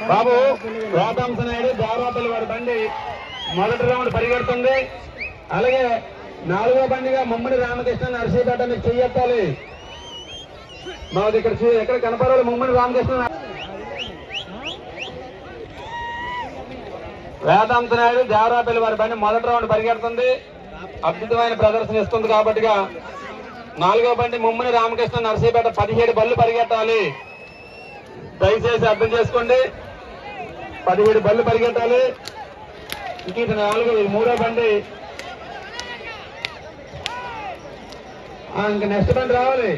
బాబు వేదాంశ నాయుడు దేవరాపల్లి వారి బండి మొదటి రౌండ్ పరిగెడుతుంది. అలాగే 4వ బండిగా ముమ్మడి రామకృష్ణ నర్సీపేట మీకు చెయ్యెత్తాలి. మాది ఇక్కడ ఎక్కడ కనపడాలి ముమ్మడి రామకృష్ణ. వేదాంశ నాయుడు దేవరాపల్లి వారి బండి మొదటి రౌండ్ పరిగెడుతుంది. అద్భుతమైన ప్రదర్శన ఇస్తుంది కాబట్టిగా 4వ బండి ముమ్మడి రామకృష్ణ నర్సీపేట 17 బళ్ళు పరిగెట్టాలి. దయచేసి అర్థం చేసుకోండి, 17 బళ్ళు పరిగెట్టాలి. ఇంక ఇది 3వ బండి. ఇంక నెక్స్ట్ బండి రావాలి.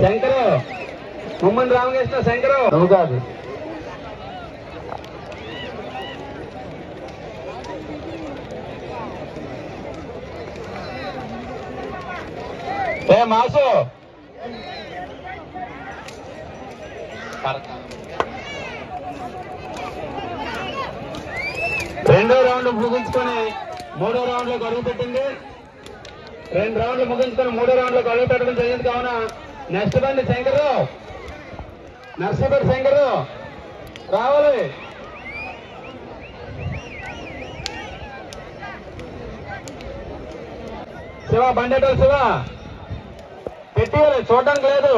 శంకరు ముమ్మడి రామకృష్ణ శంకరు నువ్వు కాదు. మాసు రెండో రౌండ్ ముగించుకొని 3వ రౌండ్ లోకి అడుగు పెట్టింది. 2 రౌండ్లు ముగించుకొని 3వ రౌండ్ లోకి అడుగు పెట్టడం జరిగింది. కావున నెక్స్ట్ బండి శంకరు నర్సీపేట శంకరు రావాలి. శివ బండేటో శివ పెట్టియాలి, చూడడానికి లేదు.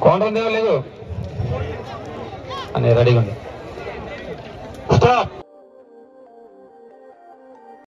కౌంటర్ దేవ లేదు అని రెడీగా ఉంది.